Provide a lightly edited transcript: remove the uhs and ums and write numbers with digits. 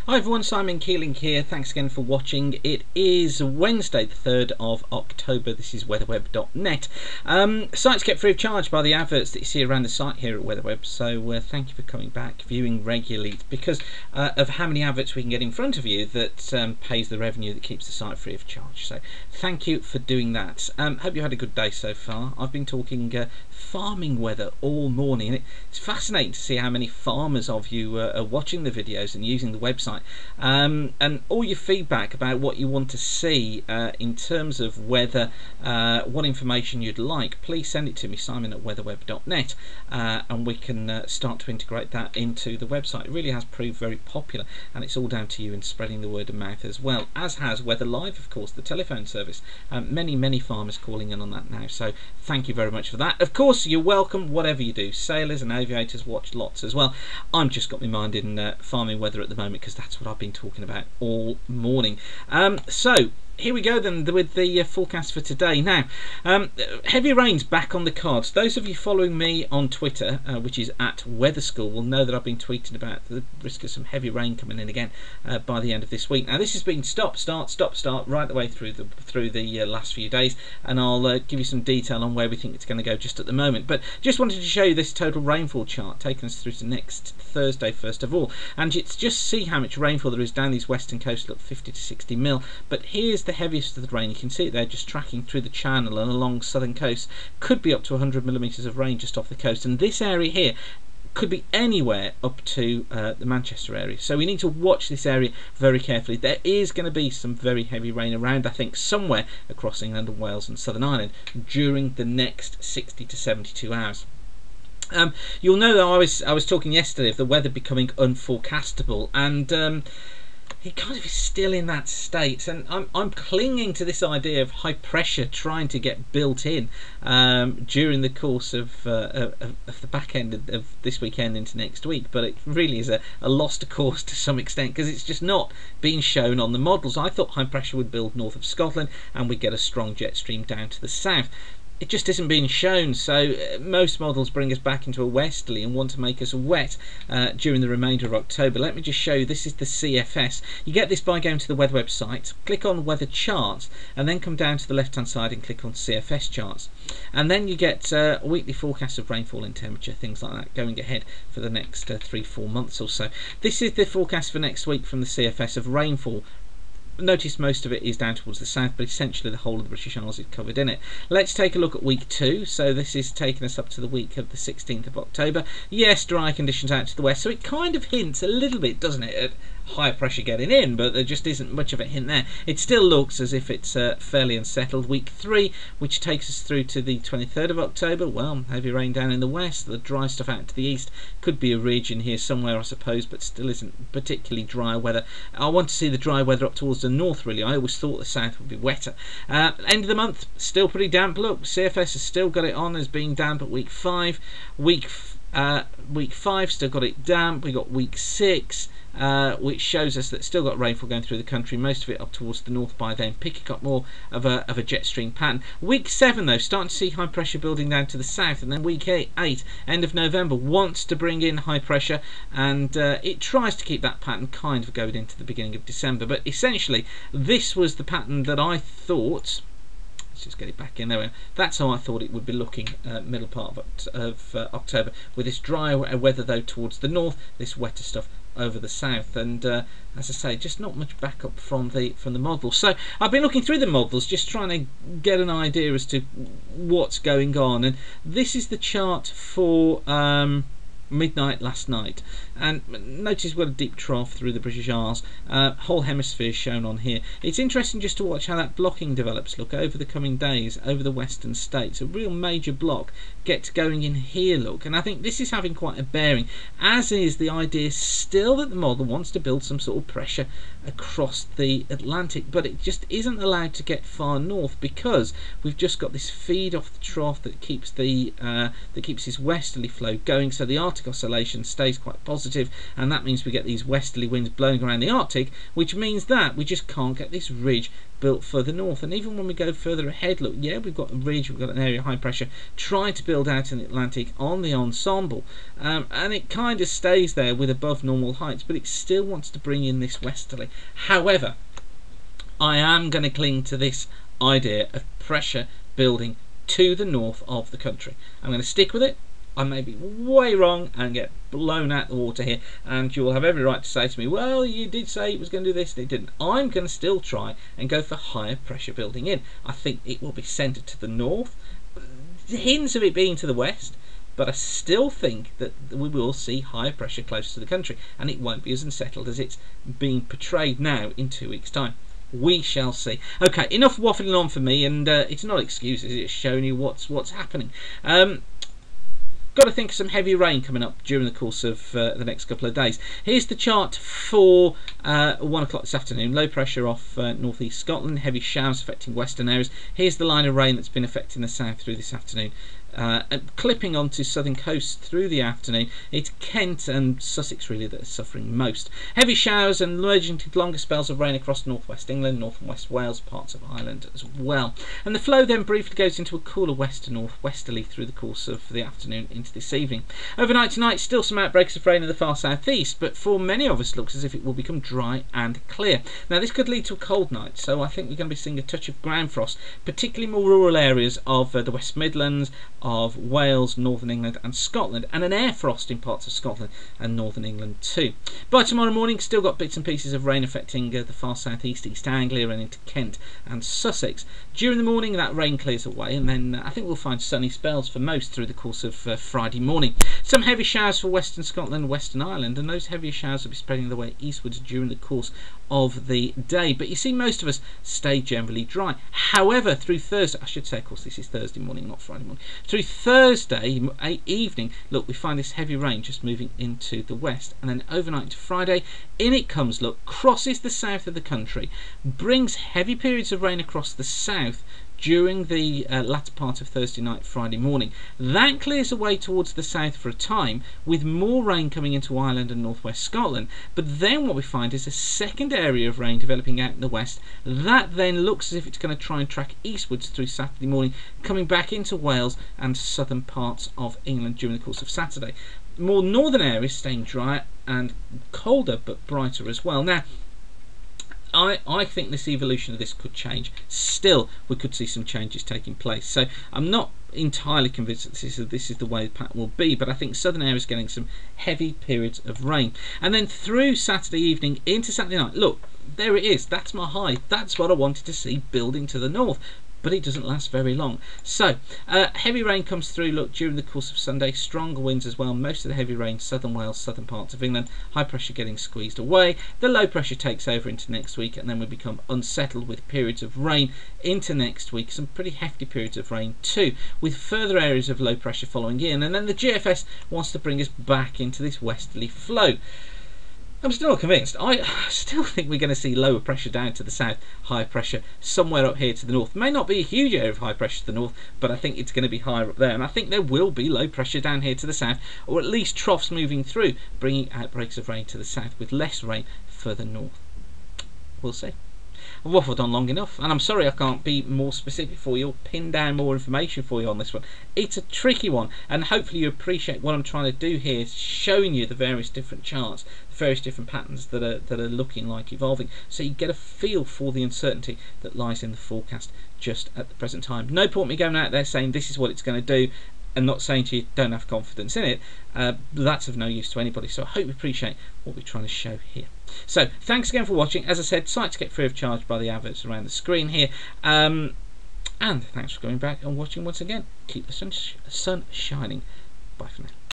Hi everyone, Simon Keeling here. Thanks again for watching. It is Wednesday the 3rd of October. This is weatherweb.net. Sites get free of charge by the adverts that you see around the site here at Weatherweb, so thank you for coming back, viewing regularly. It's because of how many adverts we can get in front of you that pays the revenue that keeps the site free of charge. So thank you for doing that. Hope you had a good day so far. I've been talking farming weather all morning, and it's fascinating to see how many farmers of you are watching the videos and using the website. And all your feedback about what you want to see in terms of weather, what information you'd like, please send it to me, Simon at weatherweb.net, and we can start to integrate that into the website. It really has proved very popular, and it's all down to you and spreading the word of mouth as well, as has Weather Live, of course, the telephone service. Many farmers calling in on that now, so thank you very much for that. Of course, you're welcome whatever you do. Sailors and aviators watch lots as well. I'm just got my mind in farming weather at the moment because that's what I've been talking about all morning. So here we go then with the forecast for today. Now, heavy rain's back on the cards. Those of you following me on Twitter, which is at Weather School, will know that I've been tweeting about the risk of some heavy rain coming in again by the end of this week. Now, this has been stop, start right the way through the last few days, and I'll give you some detail on where we think it's going to go just at the moment. But just wanted to show you this total rainfall chart, taking us through to next Thursday first of all, and it's just see how much rainfall there is down these western coasts. Look, 50 to 60 mil. But here's the heaviest of the rain. You can see it there, just tracking through the channel and along southern coast. Could be up to 100 millimetres of rain just off the coast, and this area here could be anywhere up to the Manchester area, so we need to watch this area very carefully. There is going to be some very heavy rain around, I think, somewhere across England and Wales and Southern Ireland during the next 60 to 72 hours. You'll know that I was talking yesterday of the weather becoming unforecastable, and it kind of is still in that state, and I'm clinging to this idea of high pressure trying to get built in during the course of the back end of this weekend into next week, but it really is a lost cause to some extent because it's just not being shown on the models. I thought high pressure would build north of Scotland and we'd get a strong jet stream down to the south. It just isn't being shown, so most models bring us back into a westerly and want to make us wet during the remainder of October. Let me just show you, this is the CFS. You get this by going to the weather website, click on weather charts, and then come down to the left hand side and click on CFS charts. And then you get a weekly forecast of rainfall and temperature, things like that, going ahead for the next 3-4 months or so. This is the forecast for next week from the CFS of rainfall. Notice most of it is down towards the south, but essentially the whole of the British Isles is covered in it. Let's take a look at week 2. So this is taking us up to the week of the 16th of October. Yes, dry conditions out to the west, so it kind of hints a little bit, doesn't it, at high pressure getting in, but there just isn't much of a hint there. It still looks as if it's fairly unsettled. Week 3, which takes us through to the 23rd of October, well, heavy rain down in the west, the dry stuff out to the east. Could be a region here somewhere, I suppose, but still isn't particularly dry weather. I want to see the dry weather up towards the north, really. I always thought the south would be wetter. End of the month, still pretty damp. Look, CFS has still got it on as being damp at week 5. Week 5 still got it damp. We got week 6, which shows us that still got rainfall going through the country, most of it up towards the north by then, picking up more of a jet stream pattern. Week 7 though, starting to see high pressure building down to the south, and then week 8, end of November, wants to bring in high pressure, and it tries to keep that pattern kind of going into the beginning of December. But essentially this was the pattern that I thought, let's just get it back in there. That's how I thought it would be looking middle part of October, with this dry weather though towards the north, this wetter stuff over the south, and as I say, just not much backup from the models. So I've been looking through the models, just trying to get an idea as to what's going on, and this is the chart for midnight last night, and notice we've got a deep trough through the British Isles, whole hemisphere shown on here. It's interesting just to watch how that blocking develops, look, over the coming days over the western states. A real major block gets going in here, look, and I think this is having quite a bearing, as is the idea still that the model wants to build some sort of pressure across the Atlantic, but it just isn't allowed to get far north because we've just got this feed off the trough that keeps this westerly flow going. So the Arctic oscillation stays quite positive, and that means we get these westerly winds blowing around the Arctic, which means that we just can't get this ridge built further north. And even when we go further ahead, look, yeah, we've got a ridge, we've got an area of high pressure trying to build out in the Atlantic on the ensemble, and it kind of stays there with above normal heights, but it still wants to bring in this westerly. However, I am going to cling to this idea of pressure building to the north of the country. I'm going to stick with it. I may be way wrong and get blown out the water here, and you will have every right to say to me, well, you did say it was going to do this and it didn't. I'm going to still try and go for higher pressure building in. I think it will be centred to the north, hints of it being to the west, but I still think that we will see higher pressure closer to the country, and it won't be as unsettled as it's being portrayed now in 2 weeks' time. We shall see. Okay, enough waffling on for me, and it's not excuses, it's showing you what's happening. Got to think of some heavy rain coming up during the course of the next couple of days. Here's the chart for 1 o'clock this afternoon. Low pressure off northeast Scotland, heavy showers affecting western areas. Here's the line of rain that's been affecting the south through this afternoon. Clipping onto southern coast through the afternoon. It's Kent and Sussex really that are suffering most. Heavy showers and merging to longer spells of rain across northwest England, north and west Wales, parts of Ireland as well. And the flow then briefly goes into a cooler west to northwesterly through the course of the afternoon into this evening. Overnight tonight, still some outbreaks of rain in the far southeast, but for many of us looks as if it will become dry and clear. Now this could lead to a cold night, so I think we're going to be seeing a touch of ground frost, particularly more rural areas of the West Midlands, of Wales, Northern England and Scotland, and an air frost in parts of Scotland and Northern England too. By tomorrow morning, still got bits and pieces of rain affecting the far southeast, East Anglia and into Kent and Sussex. During the morning that rain clears away, and then I think we'll find sunny spells for most through the course of Friday morning. Some heavy showers for Western Scotland and Western Ireland, and those heavier showers will be spreading their way eastwards during the course of the day. But you see, most of us stay generally dry. However, through Thursday, I should say, of course, this is Thursday morning, not Friday morning. Through Thursday evening, look, we find this heavy rain just moving into the west, and then overnight to Friday, in it comes, look, crosses the south of the country, brings heavy periods of rain across the south during the latter part of Thursday night, Friday morning. That clears away towards the south for a time, with more rain coming into Ireland and northwest Scotland. But then what we find is a second area of rain developing out in the west. That then looks as if it's going to try and track eastwards through Saturday morning, coming back into Wales and southern parts of England during the course of Saturday. More northern areas staying drier and colder, but brighter as well. Now, I think this evolution of this could change. Still, we could see some changes taking place. So I'm not entirely convinced that this is the way the pattern will be, but I think southern areas getting some heavy periods of rain. And then through Saturday evening into Saturday night, look, there it is. That's my high. That's what I wanted to see building to the north. But it doesn't last very long. So heavy rain comes through, look, during the course of Sunday. Stronger winds as well. Most of the heavy rain, southern Wales, southern parts of England. High pressure getting squeezed away. The low pressure takes over into next week, and then we become unsettled with periods of rain into next week. Some pretty hefty periods of rain too, with further areas of low pressure following in. And then the GFS wants to bring us back into this westerly flow. I'm still not convinced. I still think we're going to see lower pressure down to the south, higher pressure somewhere up here to the north. May not be a huge area of high pressure to the north, but I think it's going to be higher up there. And I think there will be low pressure down here to the south, or at least troughs moving through, bringing outbreaks of rain to the south with less rain further north. We'll see. I've waffled on long enough, and I'm sorry I can't be more specific for you or pin down more information for you on this one. It's a tricky one, and hopefully you appreciate what I'm trying to do here, is showing you the various different charts, the various different patterns that are looking like evolving, so you get a feel for the uncertainty that lies in the forecast just at the present time. No point me going out there saying this is what it's going to do, and not saying to you don't have confidence in it. That's of no use to anybody, so I hope you appreciate what we're trying to show here. So thanks again for watching. As I said, sites get free of charge by the adverts around the screen here, and thanks for coming back and watching once again. Keep the sun shining. Bye for now.